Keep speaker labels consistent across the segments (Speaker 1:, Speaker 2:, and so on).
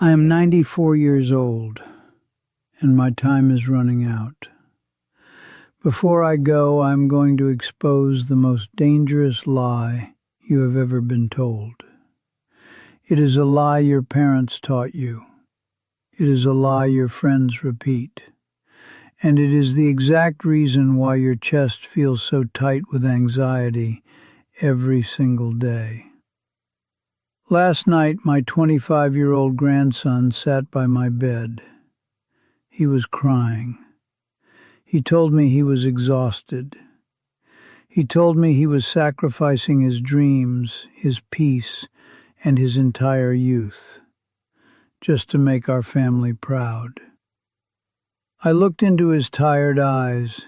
Speaker 1: I am 94 years old, and my time is running out. Before I go, I am going to expose the most dangerous lie you have ever been told. It is a lie your parents taught you. It is a lie your friends repeat. And it is the exact reason why your chest feels so tight with anxiety every single day. Last night, my 25-year-old grandson sat by my bed. He was crying. He told me he was exhausted. He told me he was sacrificing his dreams, his peace, and his entire youth, just to make our family proud. I looked into his tired eyes,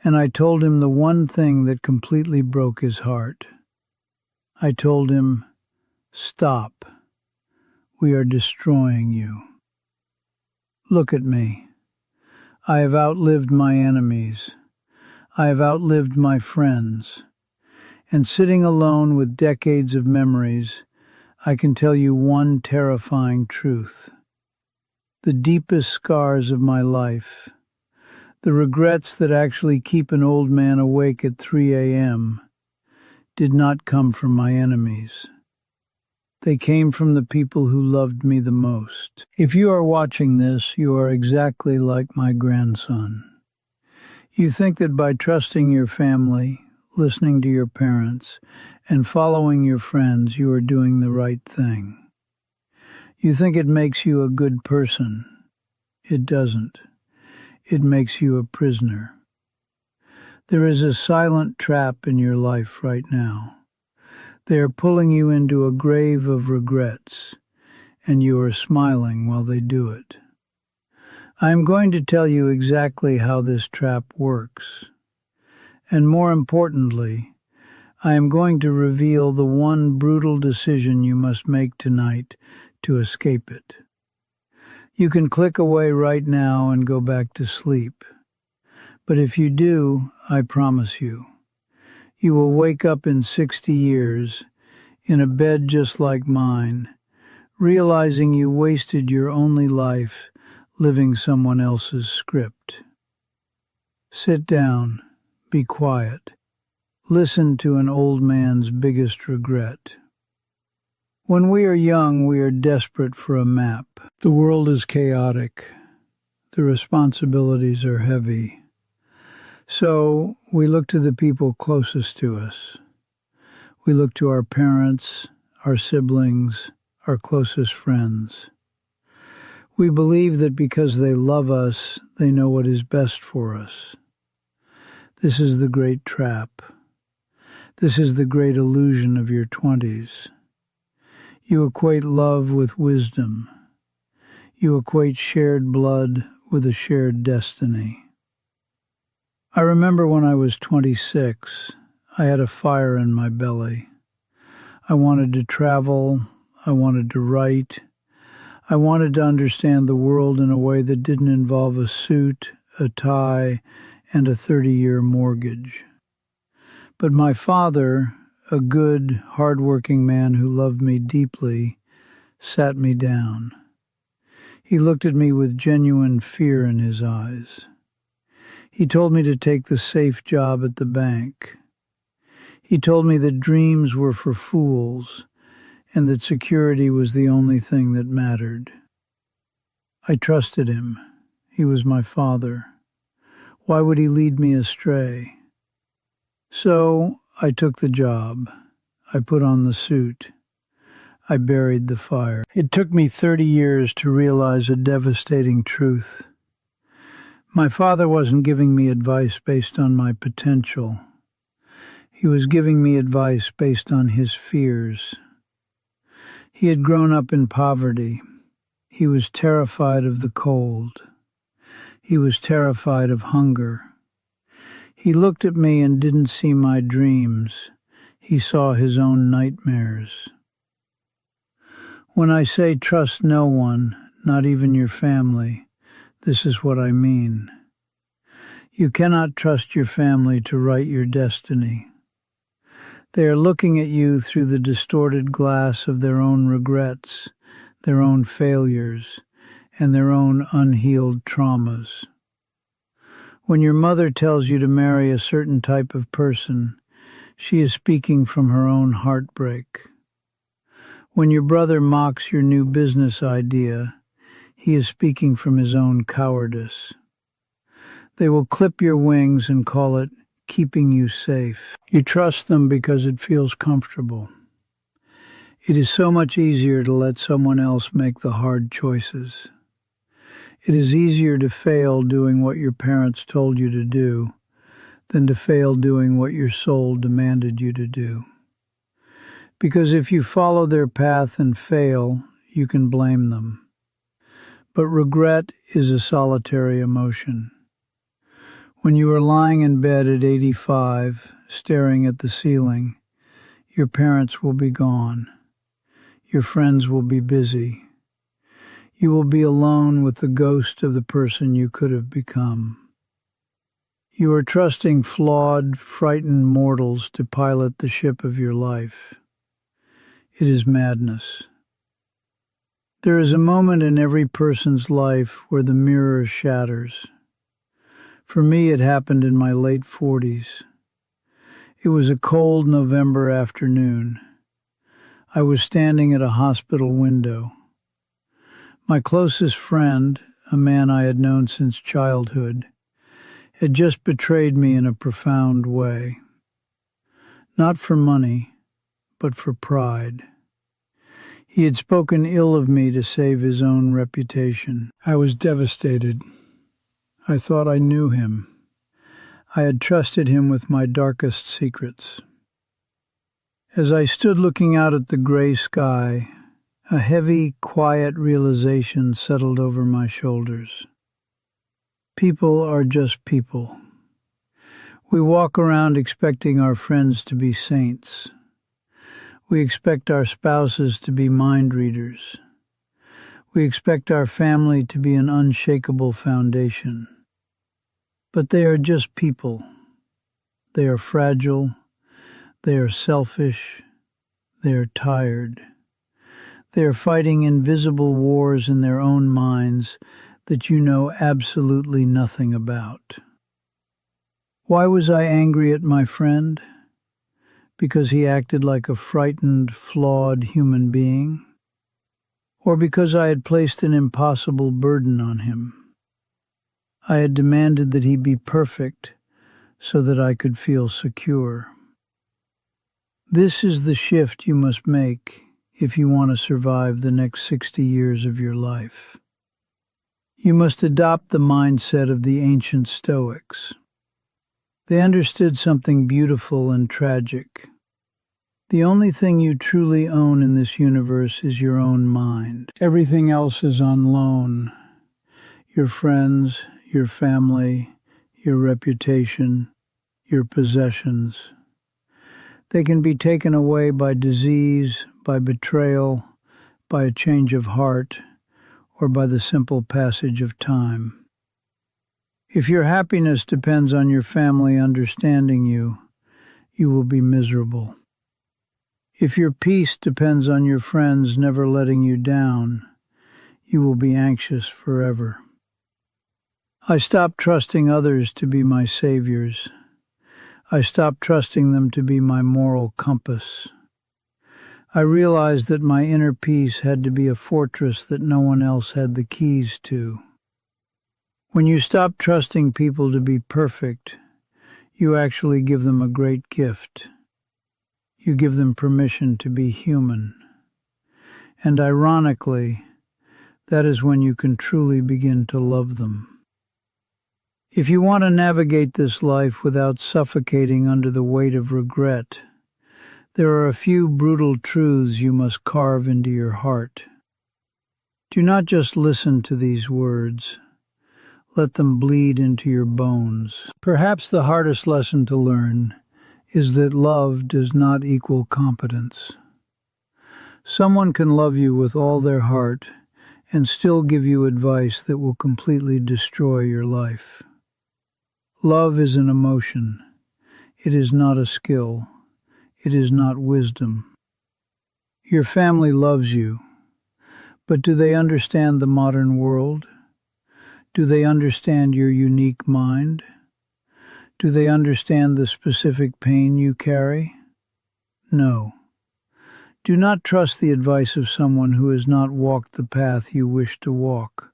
Speaker 1: and I told him the one thing that completely broke his heart. I told him, "Stop. We are destroying you. Look at me. I have outlived my enemies. I have outlived my friends. And sitting alone with decades of memories, I can tell you one terrifying truth. The deepest scars of my life, the regrets that actually keep an old man awake at 3 a.m., did not come from my enemies. They came from the people who loved me the most. If you are watching this, you are exactly like my grandson. You think that by trusting your family, listening to your parents, and following your friends, you are doing the right thing. You think it makes you a good person. It doesn't. It makes you a prisoner. There is a silent trap in your life right now. They are pulling you into a grave of regrets, and you are smiling while they do it. I am going to tell you exactly how this trap works. And more importantly, I am going to reveal the one brutal decision you must make tonight to escape it. You can click away right now and go back to sleep. But if you do, I promise you, you will wake up in 60 years, in a bed just like mine, realizing you wasted your only life living someone else's script. Sit down, be quiet, listen to an old man's biggest regret. When we are young, we are desperate for a map. The world is chaotic. The responsibilities are heavy. So we look to the people closest to us. We look to our parents, our siblings, our closest friends. We believe that because they love us, they know what is best for us. This is the great trap. This is the great illusion of your 20s. You equate love with wisdom. You equate shared blood with a shared destiny. I remember when I was 26, I had a fire in my belly. I wanted to travel. I wanted to write. I wanted to understand the world in a way that didn't involve a suit, a tie, and a 30-year mortgage. But my father, a good, hard-working man who loved me deeply, sat me down. He looked at me with genuine fear in his eyes. He told me to take the safe job at the bank. He told me that dreams were for fools and that security was the only thing that mattered. I trusted him. He was my father. Why would he lead me astray? So I took the job. I put on the suit. I buried the fire. It took me 30 years to realize a devastating truth. My father wasn't giving me advice based on my potential. He was giving me advice based on his fears. He had grown up in poverty. He was terrified of the cold. He was terrified of hunger. He looked at me and didn't see my dreams. He saw his own nightmares. When I say trust no one, not even your family, this is what I mean. You cannot trust your family to write your destiny. They are looking at you through the distorted glass of their own regrets, their own failures, and their own unhealed traumas. When your mother tells you to marry a certain type of person, she is speaking from her own heartbreak. When your brother mocks your new business idea, he is speaking from his own cowardice. They will clip your wings and call it keeping you safe. You trust them because it feels comfortable. It is so much easier to let someone else make the hard choices. It is easier to fail doing what your parents told you to do than to fail doing what your soul demanded you to do. Because if you follow their path and fail, you can blame them. But regret is a solitary emotion. When you are lying in bed at 85, staring at the ceiling, your parents will be gone. Your friends will be busy. You will be alone with the ghost of the person you could have become. You are trusting flawed, frightened mortals to pilot the ship of your life. It is madness. There is a moment in every person's life where the mirror shatters. For me, it happened in my late 40s. It was a cold November afternoon. I was standing at a hospital window. My closest friend, a man I had known since childhood, had just betrayed me in a profound way. Not for money, but for pride. He had spoken ill of me to save his own reputation. I was devastated. I thought I knew him. I had trusted him with my darkest secrets. As I stood looking out at the gray sky, a heavy, quiet realization settled over my shoulders. People are just people. We walk around expecting our friends to be saints. We expect our spouses to be mind readers. We expect our family to be an unshakable foundation. But they are just people. They are fragile. They are selfish. They are tired. They are fighting invisible wars in their own minds that you know absolutely nothing about. Why was I angry at my friend? Because he acted like a frightened, flawed human being? Or because I had placed an impossible burden on him? I had demanded that he be perfect so that I could feel secure. This is the shift you must make if you want to survive the next 60 years of your life. You must adopt the mindset of the ancient Stoics. They understood something beautiful and tragic. The only thing you truly own in this universe is your own mind. Everything else is on loan. Your friends, your family, your reputation, your possessions. They can be taken away by disease, by betrayal, by a change of heart, or by the simple passage of time. If your happiness depends on your family understanding you, you will be miserable. If your peace depends on your friends never letting you down, you will be anxious forever. I stopped trusting others to be my saviors. I stopped trusting them to be my moral compass. I realized that my inner peace had to be a fortress that no one else had the keys to. When you stop trusting people to be perfect, you actually give them a great gift. You give them permission to be human. And ironically, that is when you can truly begin to love them. If you want to navigate this life without suffocating under the weight of regret, there are a few brutal truths you must carve into your heart. Do not just listen to these words. Let them bleed into your bones. Perhaps the hardest lesson to learn is that love does not equal competence. Someone can love you with all their heart and still give you advice that will completely destroy your life. Love is an emotion. It is not a skill. It is not wisdom. Your family loves you, But do they understand the modern world? Do they understand your unique mind? Do they understand the specific pain you carry? No. Do not trust the advice of someone who has not walked the path you wish to walk,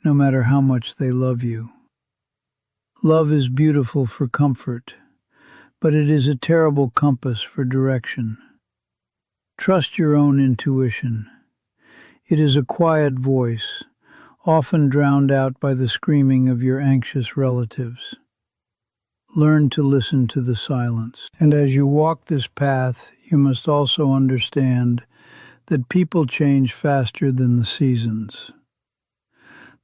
Speaker 1: no matter how much they love you. Love is beautiful for comfort, but it is a terrible compass for direction. Trust your own intuition. It is a quiet voice, often drowned out by the screaming of your anxious relatives. Learn to listen to the silence. And as you walk this path, you must also understand that people change faster than the seasons.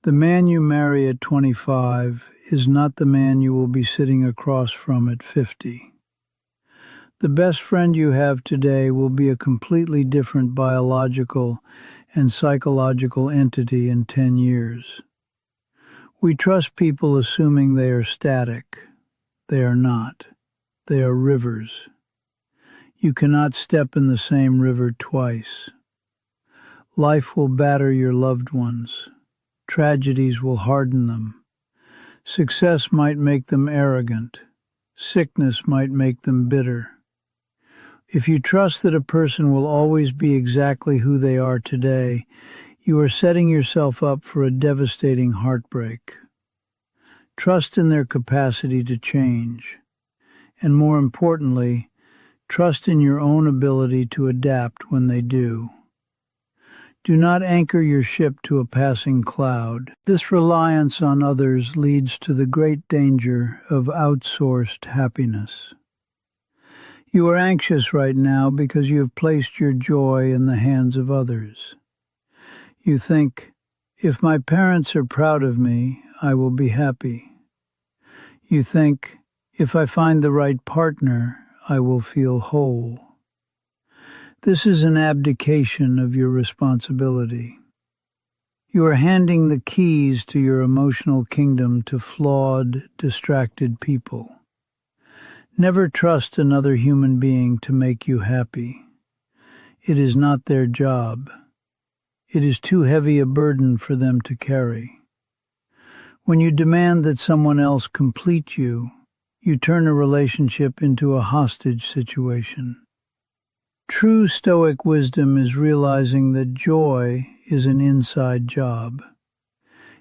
Speaker 1: The man you marry at 25 is not the man you will be sitting across from at 50. The best friend you have today will be a completely different biological and psychological entity in 10 years. We trust people assuming they are static. They are not. They are rivers. You cannot step in the same river twice. Life will batter your loved ones. Tragedies will harden them. Success might make them arrogant. Sickness might make them bitter. If you trust that a person will always be exactly who they are today, you are setting yourself up for a devastating heartbreak. Trust in their capacity to change, and more importantly, trust in your own ability to adapt when they do. Do not anchor your ship to a passing cloud. This reliance on others leads to the great danger of outsourced happiness. You are anxious right now because you have placed your joy in the hands of others. You think, if my parents are proud of me, I will be happy. You think, if I find the right partner, I will feel whole. This is an abdication of your responsibility. You are handing the keys to your emotional kingdom to flawed, distracted people. Never trust another human being to make you happy. It is not their job. It is too heavy a burden for them to carry. When you demand that someone else complete you, you turn a relationship into a hostage situation. True Stoic wisdom is realizing that joy is an inside job.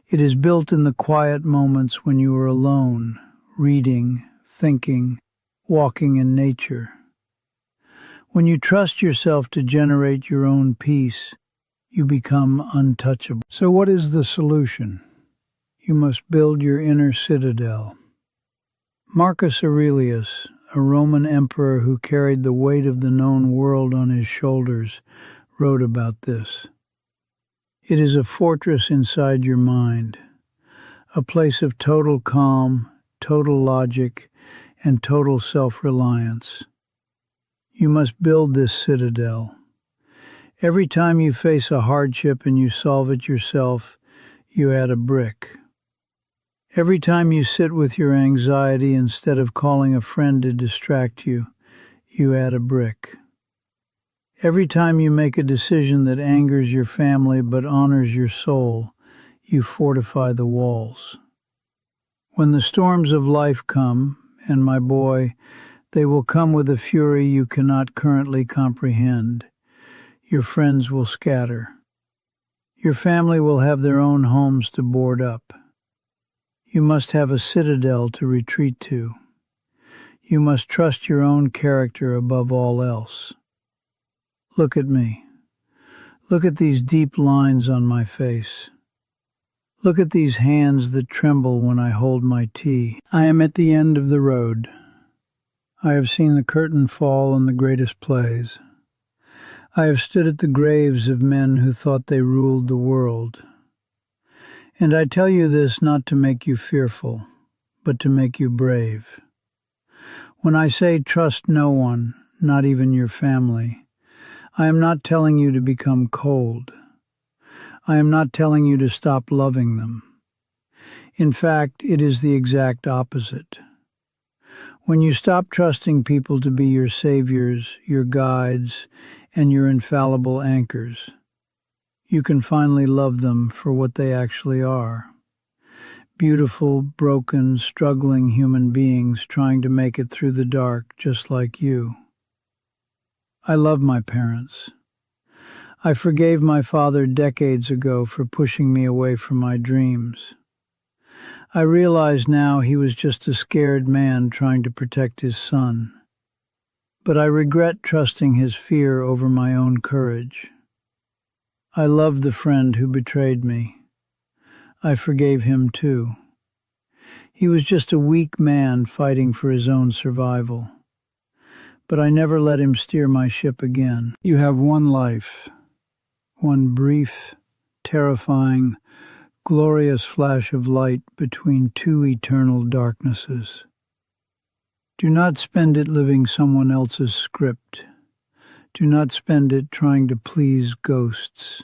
Speaker 1: It is built in the quiet moments when you are alone, reading, thinking, walking in nature. When you trust yourself to generate your own peace, you become untouchable. So what is the solution? You must build your inner citadel. Marcus Aurelius, a Roman emperor who carried the weight of the known world on his shoulders, wrote about this. It is a fortress inside your mind, a place of total calm, total logic, and total self-reliance. You must build this citadel. Every time you face a hardship and you solve it yourself, you add a brick. Every time you sit with your anxiety instead of calling a friend to distract you, you add a brick. Every time you make a decision that angers your family but honors your soul, you fortify the walls. When the storms of life come, and my boy, they will come with a fury you cannot currently comprehend, your friends will scatter. Your family will have their own homes to board up. You must have a citadel to retreat to. You must trust your own character above all else. Look at me. Look at these deep lines on my face. Look at these hands that tremble when I hold my tea. I am at the end of the road. I have seen the curtain fall on the greatest plays. I have stood at the graves of men who thought they ruled the world. And I tell you this not to make you fearful, but to make you brave. When I say trust no one, not even your family, I am not telling you to become cold. I am not telling you to stop loving them. In fact, it is the exact opposite. When you stop trusting people to be your saviors, your guides, and your infallible anchors, you can finally love them for what they actually are. Beautiful, broken, struggling human beings trying to make it through the dark just like you. I love my parents. I forgave my father decades ago for pushing me away from my dreams. I realize now he was just a scared man trying to protect his son. But I regret trusting his fear over my own courage. I love the friend who betrayed me. I forgave him too. He was just a weak man fighting for his own survival. But I never let him steer my ship again. You have one life, one brief, terrifying, glorious flash of light between two eternal darknesses. Do not spend it living someone else's script. Do not spend it trying to please ghosts.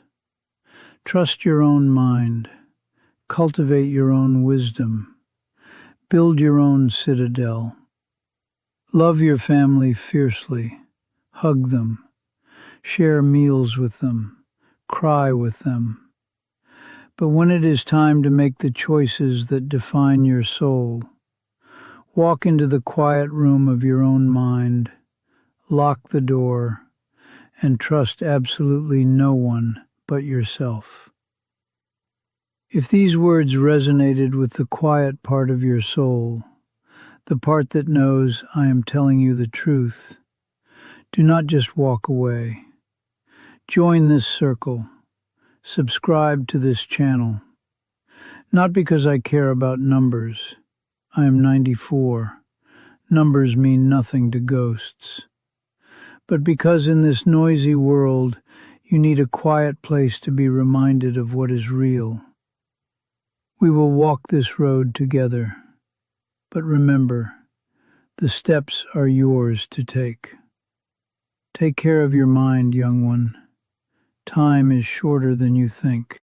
Speaker 1: Trust your own mind. Cultivate your own wisdom. Build your own citadel. Love your family fiercely. Hug them. Share meals with them. Cry with them. But when it is time to make the choices that define your soul, walk into the quiet room of your own mind, lock the door, and trust absolutely no one but yourself. If these words resonated with the quiet part of your soul, the part that knows I am telling you the truth, do not just walk away. Join this circle. Subscribe to this channel. Not because I care about numbers. I am 94. Numbers mean nothing to ghosts. But because in this noisy world, you need a quiet place to be reminded of what is real. We will walk this road together. But remember, the steps are yours to take. Take care of your mind, young one. Time is shorter than you think.